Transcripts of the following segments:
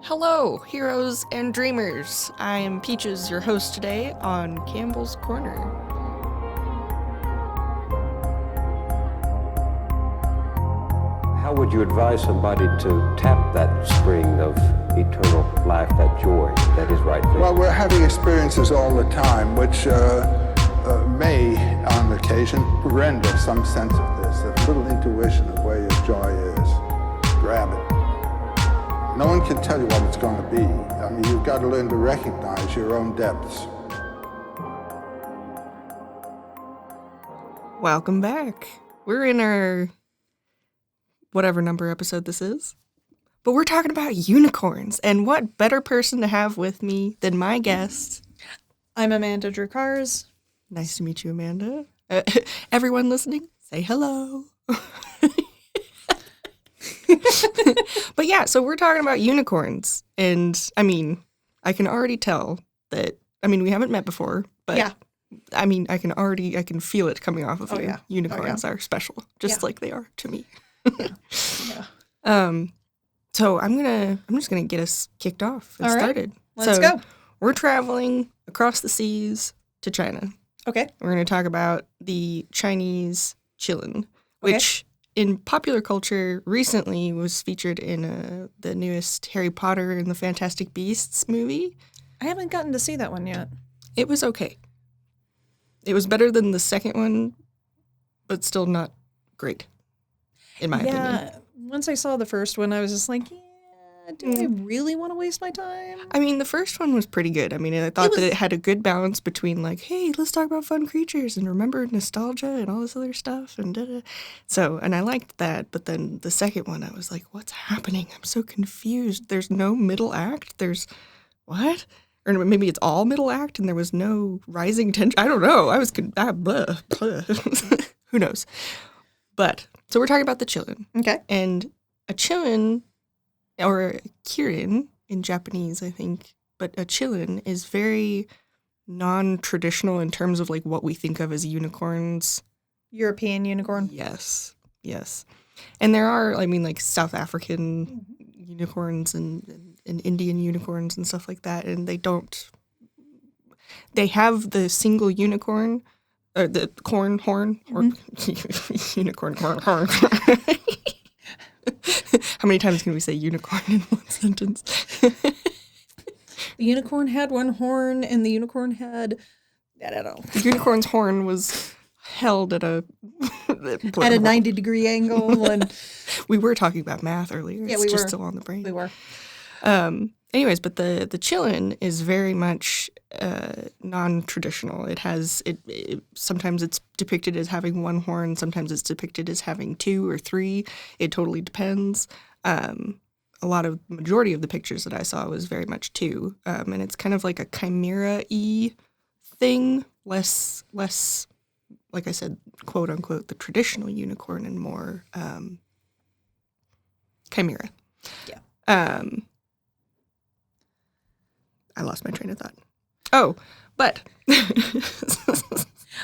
Hello, heroes and dreamers. I am Peaches, your host today on Campbell's Corner. How would you advise somebody to tap that spring of eternal life, that joy that is right there? Well, we're having experiences all the time, which may, on occasion, render some sense of this, a little intuition of where your joy is. Grab it. No one can tell you what it's going to be. I mean, you've got to learn to recognize your own depths. Welcome back. We're in our whatever number episode this is, but we're talking about unicorns, and what better person to have with me than my guest. I'm Amanda Drukars. Nice to meet you, Amanda. Everyone listening, say hello. But yeah, so we're talking about unicorns, and I mean, I can already tell that, we haven't met before, but Yeah. I can feel it coming off of you. Yeah. Unicorns are special, just like they are to me. Yeah. So I'm just gonna get us kicked off and All right. started. Let's So go. We're traveling across the seas to China. Okay. We're going to talk about the Chinese qilin, which in popular culture recently was featured in the newest Harry Potter and the Fantastic Beasts movie. I haven't gotten to see that one yet. It was okay. It was better than the second one, but still not great, in my opinion. Yeah. Once I saw the first one, I was just like, do I really want to waste my time? I mean, the first one was pretty good. I mean, I thought that it had a good balance between like, hey, let's talk about fun creatures and remember nostalgia and all this other stuff and da-da. So, and I liked that. But then the second one, I was like, what's happening? I'm so confused. There's no middle act. There's what? Or maybe it's all middle act and there was no rising tension. I don't know. I was blah. Who knows? But so we're talking about the qilin. Okay. And a qilin, or kirin in Japanese, I think, but a qilin is very non-traditional in terms of like what we think of as unicorns. European unicorn. Yes. And there are, like South African unicorns and Indian unicorns and stuff like that, and they have the single unicorn, or the horn, unicorn horn. How many times can we say unicorn in one sentence? The unicorn had one horn, and the unicorn had, I don't know. The unicorn's horn was held at a 90-degree angle. And we were talking about math earlier. Yeah, it's we just were. still on the brain. We were. Anyways, but the qilin is very much non-traditional. It sometimes it's depicted as having one horn, sometimes it's depicted as having two or three. It totally depends. Majority of the pictures that I saw was very much two, and it's kind of like a chimera-y thing, less like I said, quote unquote, the traditional unicorn, and more chimera. Yeah. I lost my train of thought. Oh, but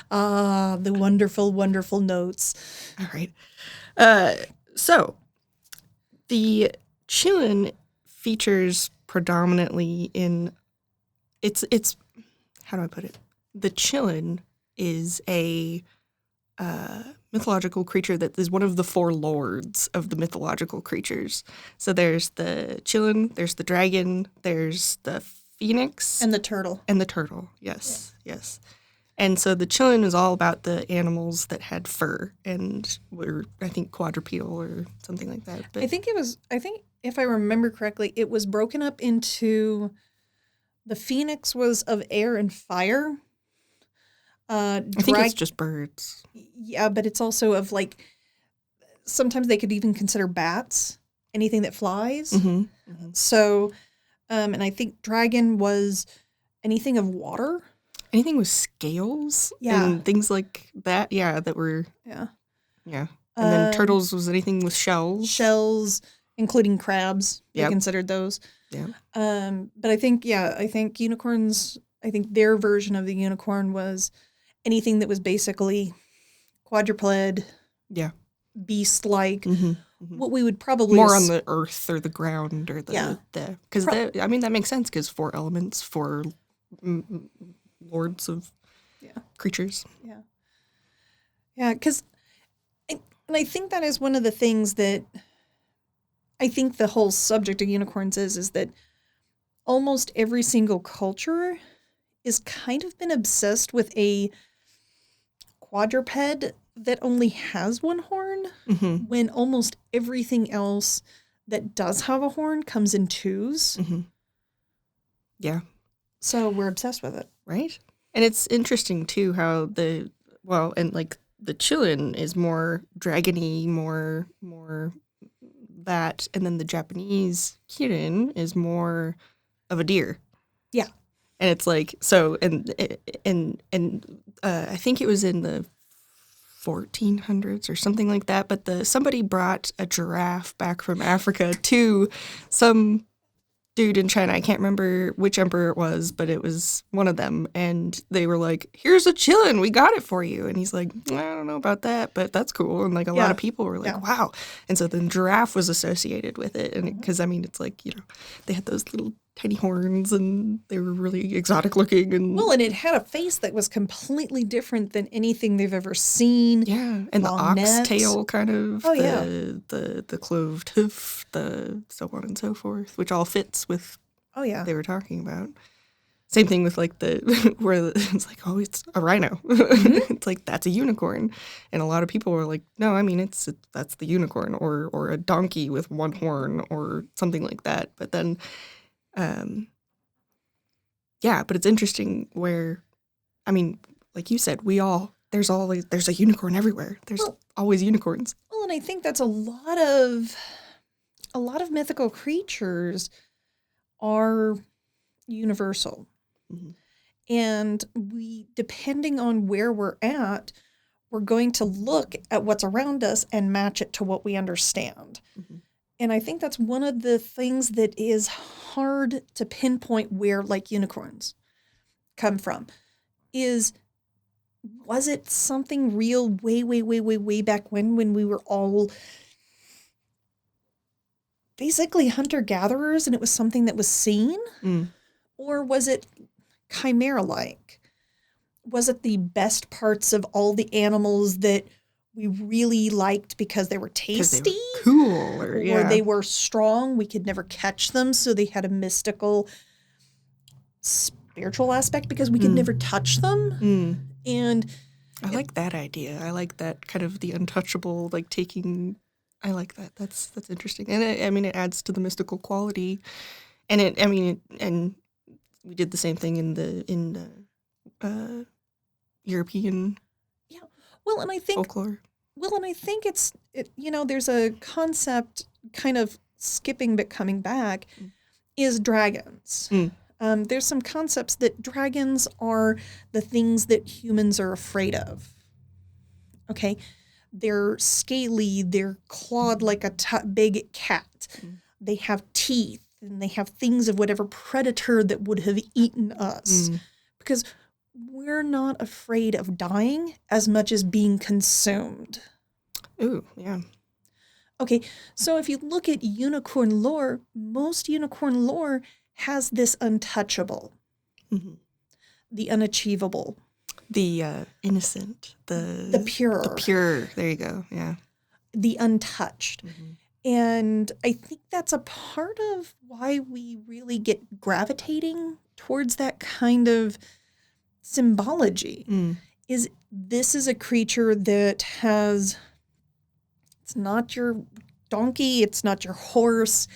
The wonderful, wonderful notes. all right. So the qilin features predominantly in it's how do I put it? The qilin is a mythological creature that is one of the four lords of the mythological creatures. So there's the qilin, there's the dragon, there's the phoenix, And the turtle. and the turtle. Yes. And so the qilin is all about the animals that had fur and were, I think, quadrupedal or something like that. But I think if I remember correctly, it was broken up into, the phoenix was of air and fire. I think it's just birds. Yeah, but it's also of like, sometimes they could even consider bats, anything that flies. Mm-hmm. So, and I think dragon was anything of water. Anything with scales Yeah. and things like that. Yeah, that were, Yeah. yeah. And then turtles was anything with shells. Shells, including crabs. They Yep. considered those. Yeah. But I think unicorns, their version of the unicorn was anything that was basically quadruped, Yeah. beast-like, Mm-hmm. what we would probably more on the earth or the ground or Yeah. because I mean that makes sense because 4 elements, 4 lords of creatures. Yeah, because I think that is one of the things that I think the whole subject of unicorns is that almost every single culture is kind of been obsessed with a quadruped that only has one horn, when almost everything else that does have a horn comes in 2s. Yeah. So we're obsessed with it. Right. And it's interesting too how and like the Chilean is more dragony, more that, and then the Japanese Kirin is more of a deer. Yeah. And it's like so, and I think it was in the 1400s or something like that. But somebody brought a giraffe back from Africa to some dude in China. I can't remember which emperor it was, but it was one of them. And they were like, "Here's a chillin', we got it for you." And he's like, "I don't know about that, but that's cool." And like a lot of people were like, "Wow!" And so then giraffe was associated with it, and because I mean, it's like they had those little tiny horns, and they were really exotic looking, and and it had a face that was completely different than anything they've ever seen. Yeah, and long the necks. oxtail kind of, Oh, the cloved hoof, the so on and so forth, which all fits with what they were talking about. Same thing with like where it's like, oh, it's a rhino. It's like that's a unicorn, and a lot of people were like, no, I mean that's the unicorn, or a donkey with one horn, or something like that. But then, but it's interesting where, I mean, like you said, there's a unicorn everywhere. There's always unicorns. Well, and I think that's a lot of mythical creatures are universal. And we, depending on where we're at, we're going to look at what's around us and match it to what we understand. And I think that's one of the things that is hard to pinpoint where like unicorns come from was it something real way back when we were all basically hunter-gatherers and it was something that was seen? Or was it chimera-like? Was it the best parts of all the animals that we really liked because they were tasty? They were cool. Or they were strong. We could never catch them, so they had a mystical, spiritual aspect because we could never touch them. And I like that idea. I like that kind of the untouchable, like taking. I like that. That's interesting, and it adds to the mystical quality. And and we did the same thing in the European. Well, and I think folklore. Well, and I think there's a concept kind of skipping but coming back is dragons. There's some concepts that dragons are the things that humans are afraid of. Okay? They're scaly, they're clawed like a big cat. They have teeth, and they have things of whatever predator that would have eaten us. Because we're not afraid of dying as much as being consumed. Ooh, yeah. Okay, so if you look at unicorn lore, most unicorn lore has this untouchable, the unachievable, the innocent, the pure. The pure, there you go, yeah. The untouched. And I think that's a part of why we really get gravitating towards that kind of symbology. Is this is a creature that has, it's not your donkey, it's not your horse,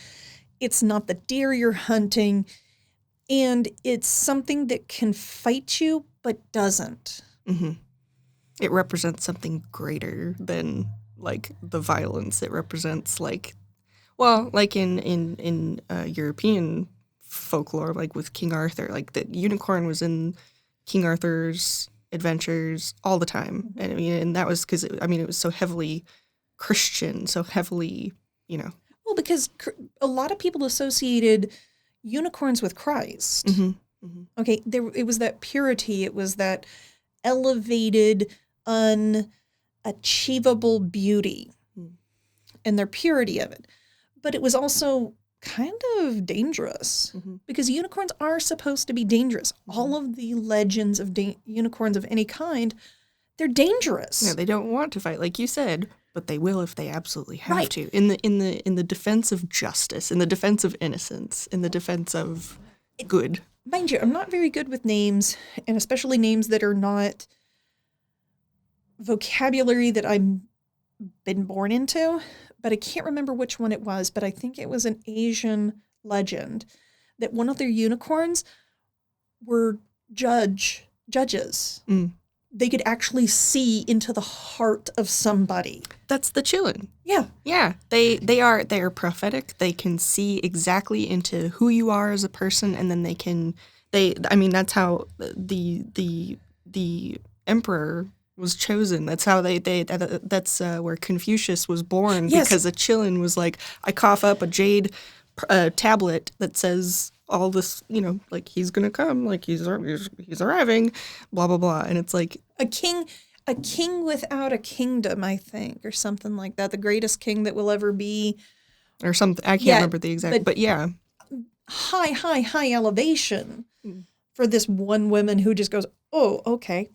it's not the deer you're hunting, and it's something that can fight you but doesn't. It represents something greater than like the violence. It represents like in European folklore, like with King Arthur, like the unicorn was in King Arthur's adventures all the time. And I mean, and that was because it was so heavily Christian, so heavily, Well, because a lot of people associated unicorns with Christ. Okay, it was that purity, it was that elevated, unachievable beauty. and their purity of it. But it was also kind of dangerous because unicorns are supposed to be dangerous. All of the legends of unicorns of any kind, they're dangerous. Yeah, they don't want to fight, like you said, but they will if they absolutely have Right. to. In the defense of justice, in the defense of innocence, in the defense of good. Mind you, I'm not very good with names, and especially names that are not vocabulary that I've been born into, but I can't remember which one it was, but I think it was an Asian legend that one of their unicorns were judges. They could actually see into the heart of somebody. That's the chillin'. Yeah. Yeah, they are prophetic. They can see exactly into who you are as a person, and then that's how the emperor was chosen. That's how that's where Confucius was born. Yes. Because a chillin' was like, I cough up a jade tablet that says all this, like he's gonna come, like he's arriving, blah blah blah, and it's like A king without a kingdom, I think, or something like that. The greatest king that will ever be. or something. I can't remember the exact, but yeah. High elevation for this one woman who just goes, oh, okay.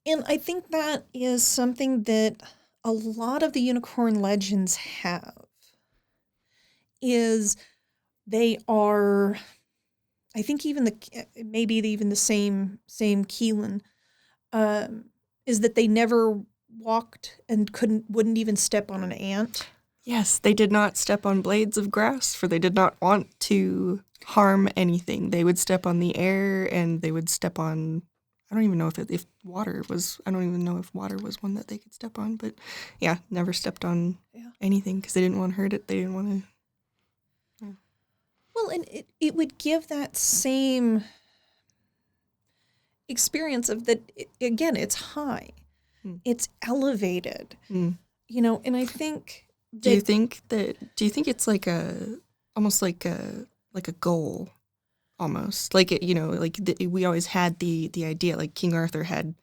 And I think that is something that a lot of the unicorn legends have, is they are, I think even maybe even the same Keelan, is that they never walked and wouldn't even step on an ant. Yes, they did not step on blades of grass, for they did not want to harm anything. They would step on the air, and they would step on, I don't even know if water was, I don't even know if water was one that they could step on, but yeah, never stepped on anything because they didn't want to hurt it. They didn't want to. Well, and it would give that same experience of that, again, it's high. It's elevated. And I think that, Do you think it's like almost like a goal, almost like we always had the idea, like King Arthur had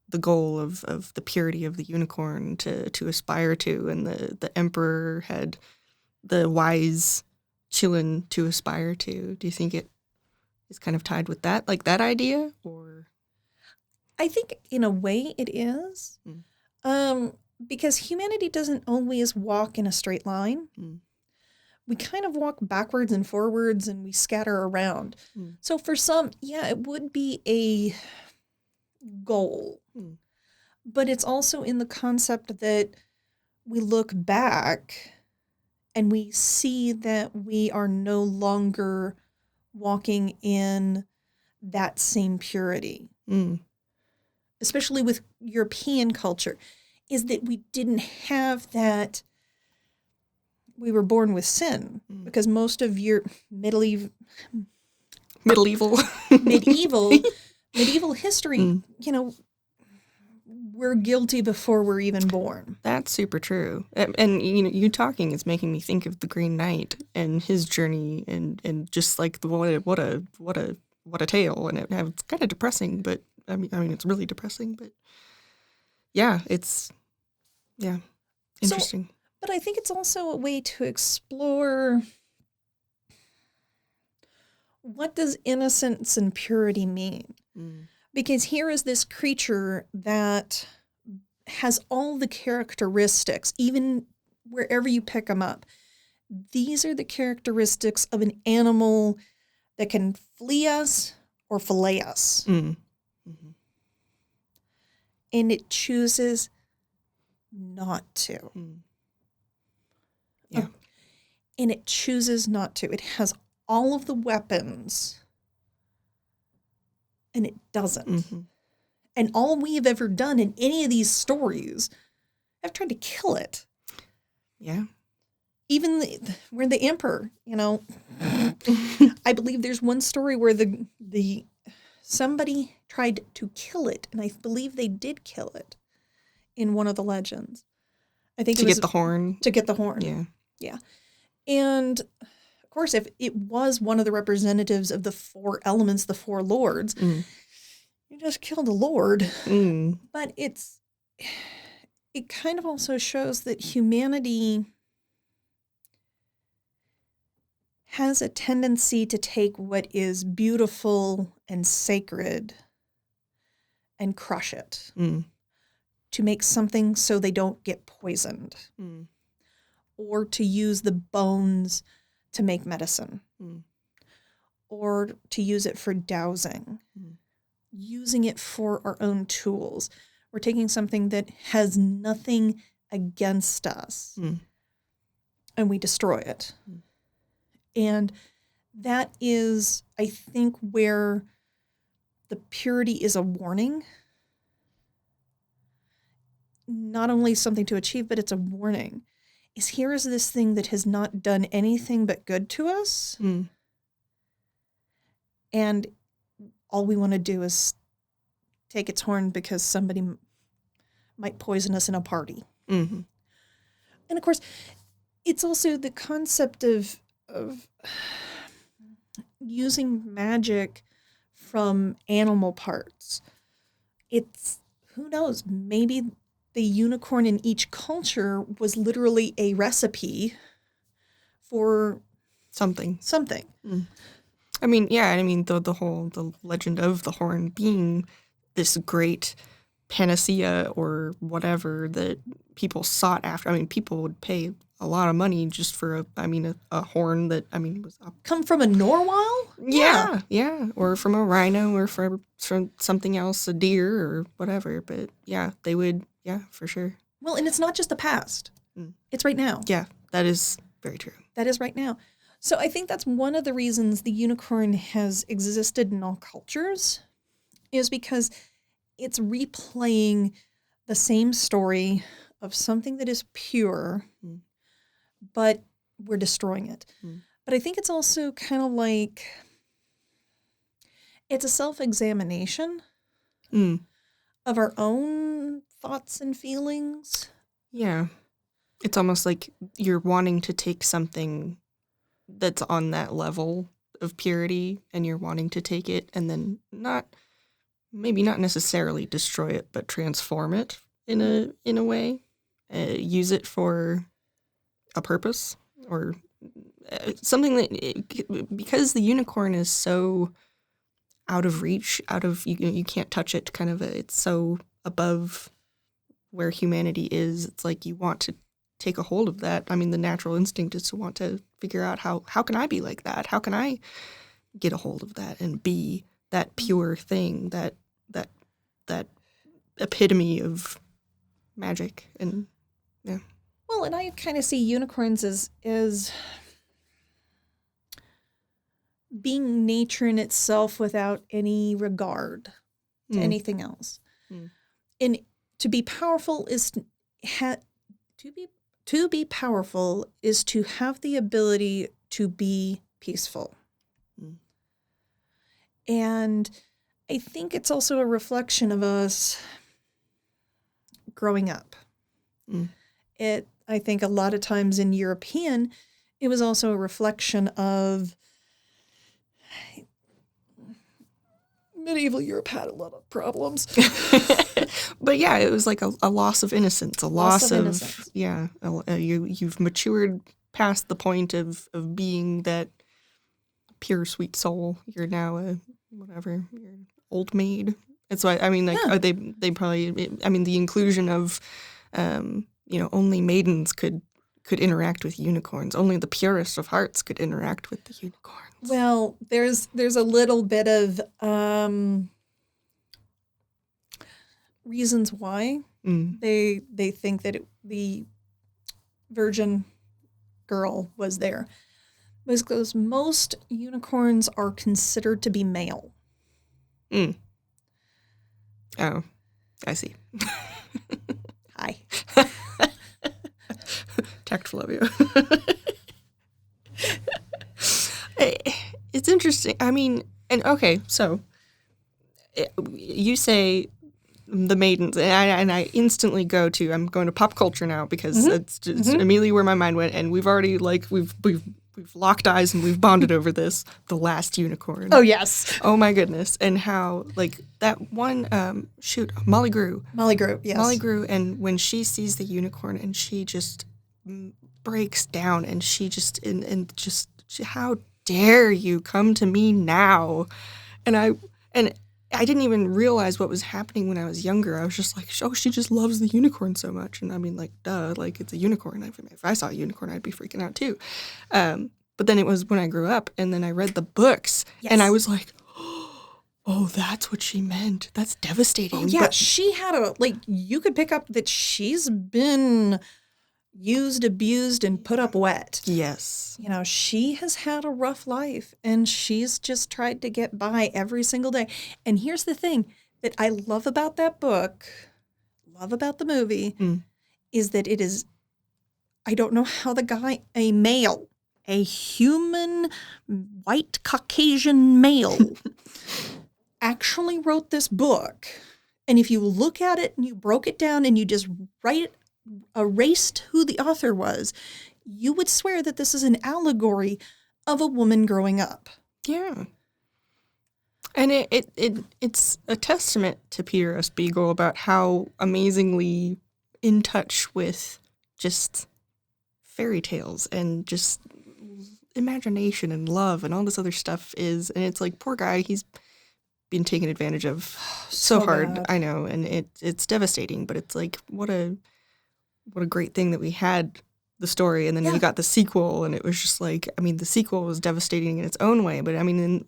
the goal of the purity of the unicorn to aspire to, and the emperor had the wise chillin' to aspire to. Do you think it is kind of tied with that, like that idea, or? I think in a way it is. Because humanity doesn't always walk in a straight line. We kind of walk backwards and forwards, and we scatter around. So for some, it would be a goal. But it's also in the concept that we look back and we see that we are no longer walking in that same purity. Especially with European culture, is that we didn't have that. We were born with sin, because most of your medieval history, we're guilty before we're even born. That's super true. And you talking is making me think of the Green Knight and his journey, and just like what a tale. And it's kind of depressing, but I mean it's really depressing, but yeah, it's interesting. But I think it's also a way to explore, what does innocence and purity mean? Because here is this creature that has all the characteristics, even wherever you pick them up. These are the characteristics of an animal that can flee us or fillet us. And it chooses not to. Yeah. And it chooses not to. It has all of the weapons, and it doesn't. And all we have ever done in any of these stories, I've tried to kill it. Yeah. Even where the emperor, I believe there's one story where somebody tried to kill it, and I believe they did kill it in one of the legends. I think to get the horn. To get the horn. Yeah. Yeah. And of course, if it was one of the representatives of the four elements, the four lords, you just killed a lord. But it kind of also shows that humanity has a tendency to take what is beautiful and sacred and crush it to make something so they don't get poisoned, or to use the bones to make medicine, or to use it for dowsing, using it for our own tools. We're taking something that has nothing against us and we destroy it. And that is, I think, where the purity is a warning. Not only something to achieve, but it's a warning. Is here is this thing that has not done anything but good to us. And all we want to do is take its horn because somebody might poison us in a party. And of course, it's also the concept of using magic from animal parts. It's, who knows, maybe the unicorn in each culture was literally a recipe for Something. I mean, yeah, the legend of the horn being this great panacea or whatever that people sought after. I mean, people would pay a lot of money just for a horn that, was up. Come from a narwhal? Yeah. Or from a rhino or from something else, a deer or whatever. But yeah, they would, for sure. Well, and it's not just the past. It's right now. Yeah, that is very true. That is right now. So I think that's one of the reasons the unicorn has existed in all cultures, is because it's replaying the same story of something that is pure, but we're destroying it. But I think it's also kind of like, it's a self-examination of our own thoughts and feelings. Yeah. It's almost like you're wanting to take something that's on that level of purity and you're wanting to take it and then maybe not necessarily destroy it, but transform it in a way, use it for a purpose or something that, because the unicorn is so out of reach, you can't touch it, kind of it's so above where humanity is. It's like you want to take a hold of that. I mean, the natural instinct is to want to figure out how can I be like that? How can I get a hold of that and be that pure thing, that epitome of magic? And yeah. Well, and I kind of see unicorns as being nature in itself without any regard to anything else. And to be powerful is to be powerful is to have the ability to be peaceful. And I think it's also a reflection of us growing up. I think a lot of times in European, it was also a reflection of medieval Europe had a lot of problems. But yeah, it was like a loss of innocence, a loss of innocence. Yeah, you've matured past the point of being that pure sweet soul. You're now you're an old maid. That's why, I mean, like, yeah. They probably, I mean, the inclusion of, only maidens could interact with unicorns. Only the purest of hearts could interact with the unicorns. Well, there's a little bit of reasons why they think that the virgin girl was there. Because most unicorns are considered to be male. Oh, I see. Hi. Tactful of you. It's interesting. I mean, and okay, so you say the maidens, and I instantly I'm going to pop culture now because it's just immediately where my mind went, and we've already we've we've locked eyes and we've bonded over this. The Last Unicorn. Oh, yes. Oh my goodness. And how, like, that one, Molly Grew. Molly Grew, yes. Molly Grew, and when she sees the unicorn and she just breaks down and she just, how dare you come to me now? And I didn't even realize what was happening when I was younger. I was just like, oh, she just loves the unicorn so much. And I mean, like, duh, like, it's a unicorn. If I saw a unicorn, I'd be freaking out too. But then it was when I grew up and then I read the books and I was like, oh, that's what she meant. That's devastating. Oh, yeah, she had you could pick up that she's been used, abused, and put up wet. Yes. You know, she has had a rough life and she's just tried to get by every single day. And here's the thing that I love about that book, love about the movie, is that it is, I don't know how the guy, a male, a human, white, Caucasian male, actually wrote this book. And if you look at it and you broke it down and you just erased who the author was, you would swear that this is an allegory of a woman growing up. Yeah. And it's a testament to Peter S. Beagle about how amazingly in touch with just fairy tales and just imagination and love and all this other stuff is. And it's like, poor guy, he's been taken advantage of so hard. Bad. I know. And it's devastating, but it's like, what a great thing that we had the story, and then we got the sequel, and it was just like, I mean, the sequel was devastating in its own way, but I mean,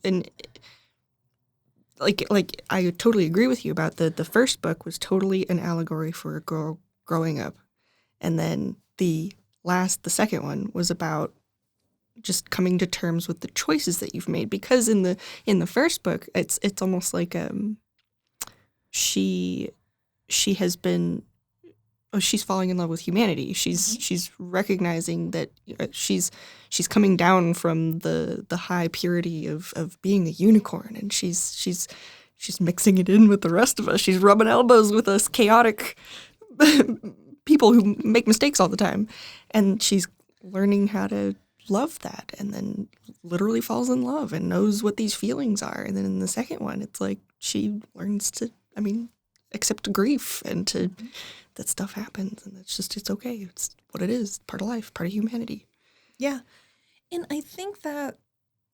like I totally agree with you about the first book was totally an allegory for a girl growing up, and then the second one was about just coming to terms with the choices that you've made, because in the first book, it's almost like she has been. Oh, she's falling in love with humanity. She's recognizing that she's coming down from the high purity of being a unicorn, and she's mixing it in with the rest of us. She's rubbing elbows with us chaotic people who make mistakes all the time, and she's learning how to love that, and then literally falls in love and knows what these feelings are. And then in the second one, it's like she learns to, accept grief and to that stuff happens, and it's okay. It's what it is, part of life, part of humanity. Yeah. And I think that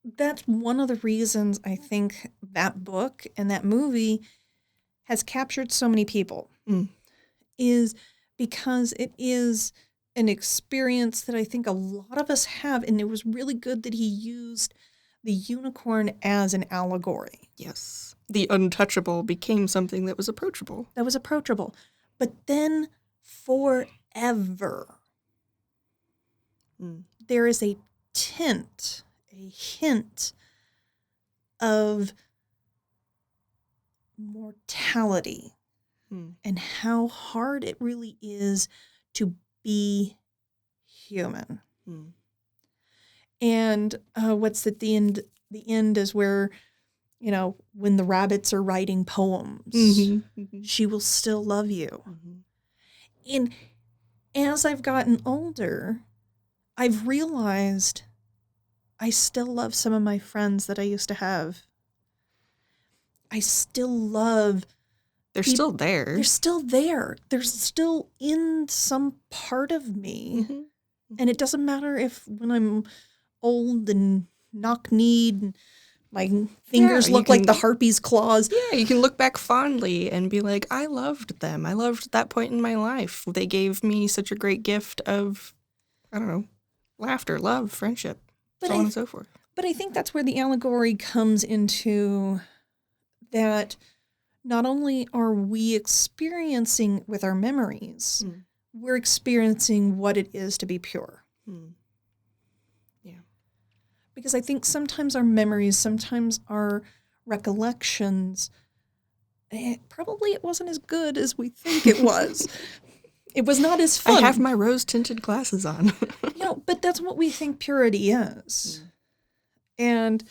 that's one of the reasons I think that book and that movie has captured so many people, is because it is an experience that I think a lot of us have, and it was really good that he used the unicorn as an allegory. Yes. The untouchable became something that was approachable. But then forever, there is a hint of mortality and how hard it really is to be human. And what's at the end? The end is where, when the rabbits are writing poems, she will still love you. And as I've gotten older, I've realized I still love some of my friends that I used to have. I still love. They're still there. They're still there. They're still in some part of me. And it doesn't matter if when I'm old and knock-kneed and my fingers look like the harpy's claws. Yeah, you can look back fondly and be like, I loved them. I loved that point in my life. They gave me such a great gift of, laughter, love, friendship, so on and so forth. But I think that's where the allegory comes into that not only are we experiencing with our memories, we're experiencing what it is to be pure. Because I think sometimes our memories, sometimes our recollections, probably it wasn't as good as we think it was. It was not as fun. I have my rose-tinted glasses on. But that's what we think purity is. And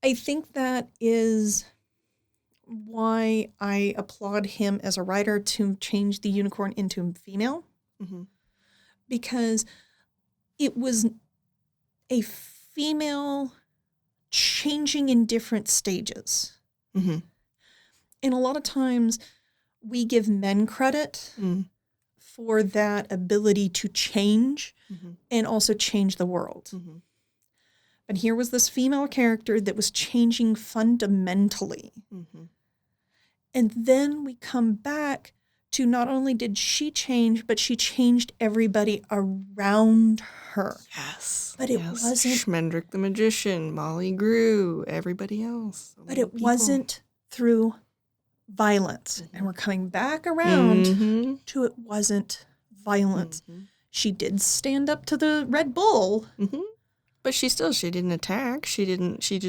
I think that is why I applaud him as a writer to change the unicorn into a female. Because it was... a female changing in different stages. Mm-hmm. And a lot of times we give men credit for that ability to change and also change the world. Mm-hmm. But here was this female character that was changing fundamentally. Mm-hmm. And then we come back to not only did she change, but she changed everybody around her. Yes. But it wasn't... Schmendrick the Magician, Molly Grew, everybody else. But it wasn't through violence. And we're coming back around to it wasn't violence. She did stand up to the Red Bull. But she didn't attack. She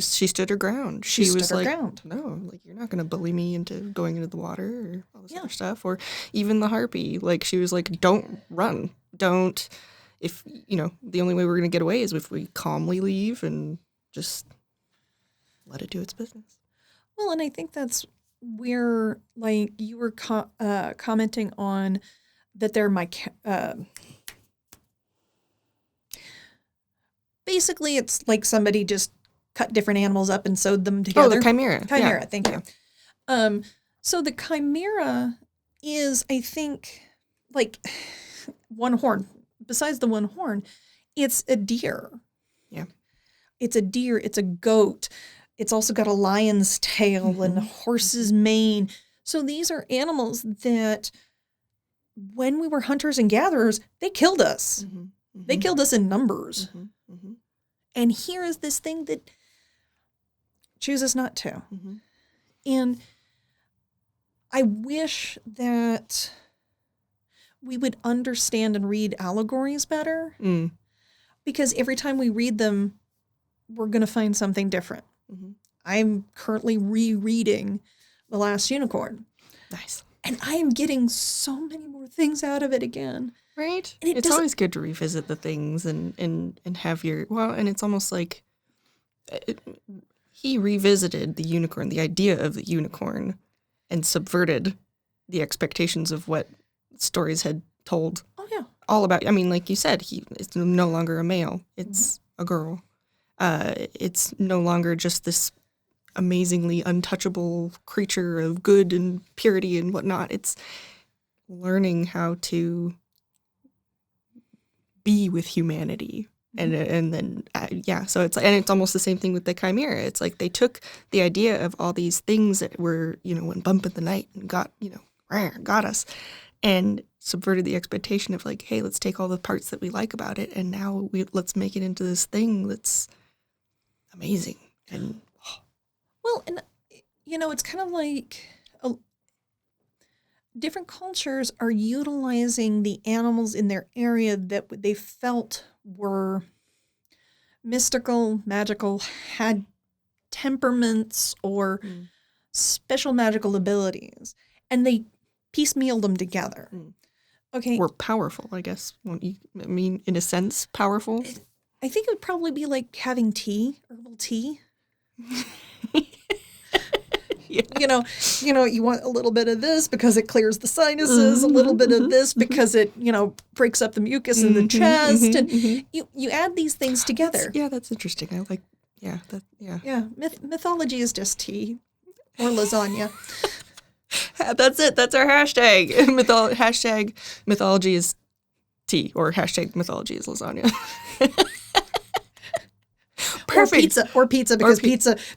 stood her ground. She was like, no, like, you're not going to bully me into going into the water or all this other stuff. Or even the harpy, like, she was like, don't run. Don't, if, you know, the only way we're going to get away is if we calmly leave and just let it do its business. Well, and I think that's where, like, you were commenting on that they're basically, it's like somebody just cut different animals up and sewed them together. Oh, the chimera. Chimera, thank you. So the chimera is, I think, like one horn. Besides the one horn, it's a deer. Yeah. It's a deer. It's a goat. It's also got a lion's tail and a horse's mane. So these are animals that, when we were hunters and gatherers, they killed us. They killed us in numbers. And here is this thing that chooses not to. And I wish that we would understand and read allegories better. Because every time we read them, we're going to find something different. I'm currently rereading The Last Unicorn. Nice. And I am getting so many more things out of it again. Right? It's always good to revisit the things and have your... Well, and it's almost like he revisited the unicorn, the idea of the unicorn, and subverted the expectations of what stories had told. Oh, yeah. All about... I mean, like you said, it's no longer a male. It's a girl. It's no longer just this amazingly untouchable creature of good and purity and whatnot. It's learning how to be with humanity. And then so it's almost the same thing with the chimera. It's like they took the idea of all these things that were, you know, went bump in the night and got us, and subverted the expectation of like, hey, let's take all the parts that we like about it, and now let's make it into this thing that's amazing. And well, and you know, it's kind of like different cultures are utilizing the animals in their area that they felt were mystical, magical, had temperaments or special magical abilities, and they piecemealed them together. Okay. Or powerful, I guess. I mean, in a sense, powerful. I think it would probably be like having tea, herbal tea. Yeah. You know, you want a little bit of this because it clears the sinuses, a little bit of this because it, breaks up the mucus in the chest. And you add these things together. That's interesting. I like, yeah. Mythology is just tea or lasagna. That's it. That's our hashtag. Hashtag mythology is tea, or hashtag mythology is lasagna. Perfect. Or pizza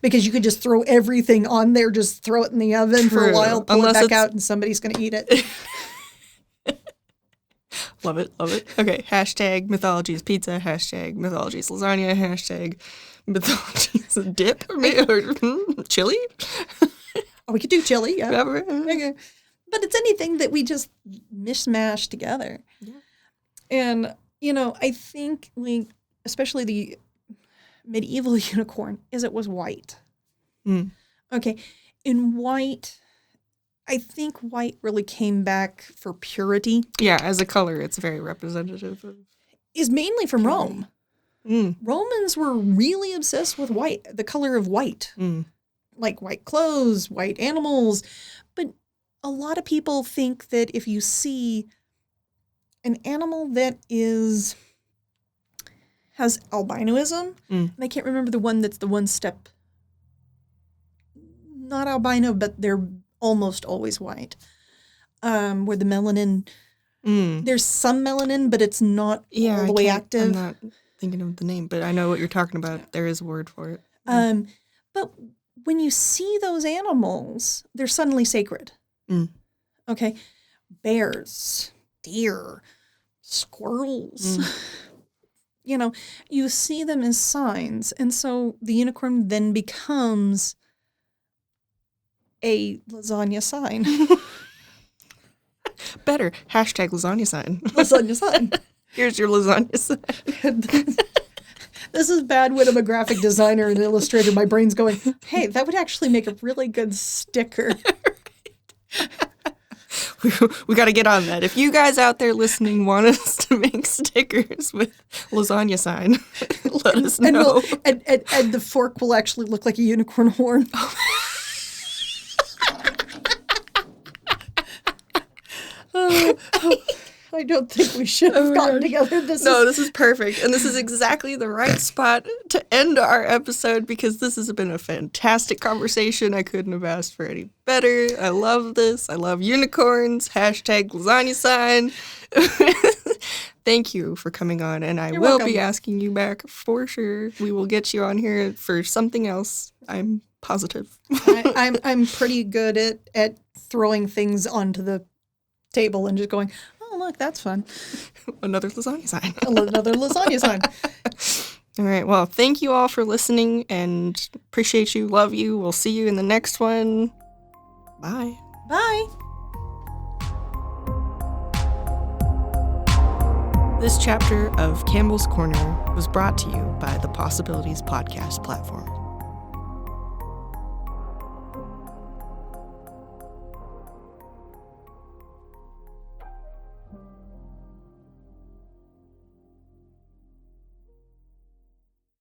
because you could just throw everything on there, just throw it in the oven for a while, pull it back out, and somebody's going to eat it. Love it. Okay, hashtag mythology is pizza, hashtag mythology is lasagna, hashtag mythology is a dip, or chili. Oh, we could do chili, yeah. Okay. But it's anything that we just mishmash together. Yeah. And, I think, like, especially the medieval unicorn, is it was white. Okay. In white, I think white really came back for purity. Yeah, as a color, it's very representative of... Is mainly from Rome. Romans were really obsessed with white, the color of white. Like white clothes, white animals. But a lot of people think that if you see an animal that is has albinoism. And I can't remember the one that's the one step. Not albino, but they're almost always white. Where the melanin, there's some melanin, but it's not all the way active. I'm not thinking of the name, but I know what you're talking about. There is a word for it. But when you see those animals, they're suddenly sacred. Okay? Bears, deer, squirrels. You know, you see them as signs. And so the unicorn then becomes a lasagna sign. Better. Hashtag lasagna sign. Lasagna sign. Here's your lasagna sign. This is bad when I'm a graphic designer and illustrator. My brain's going, hey, that would actually make a really good sticker. We got to get on that. If you guys out there listening want us to make stickers with lasagna sign, let us know. And the fork will actually look like a unicorn horn. I don't think we should have gotten together. This is perfect. And this is exactly the right spot to end our episode because this has been a fantastic conversation. I couldn't have asked for any better. I love this. I love unicorns. Hashtag lasagna sign. Thank you for coming on. And I will be asking you back for sure. We will get you on here for something else. I'm positive. I'm pretty good at throwing things onto the table and just going, oh, look, that's fun. Another lasagna sign. Another lasagna sign. All right. Well, thank you all for listening and appreciate you. Love you. We'll see you in the next one. Bye. Bye. This chapter of Campbell's Corner was brought to you by the Possibilities Podcast platform.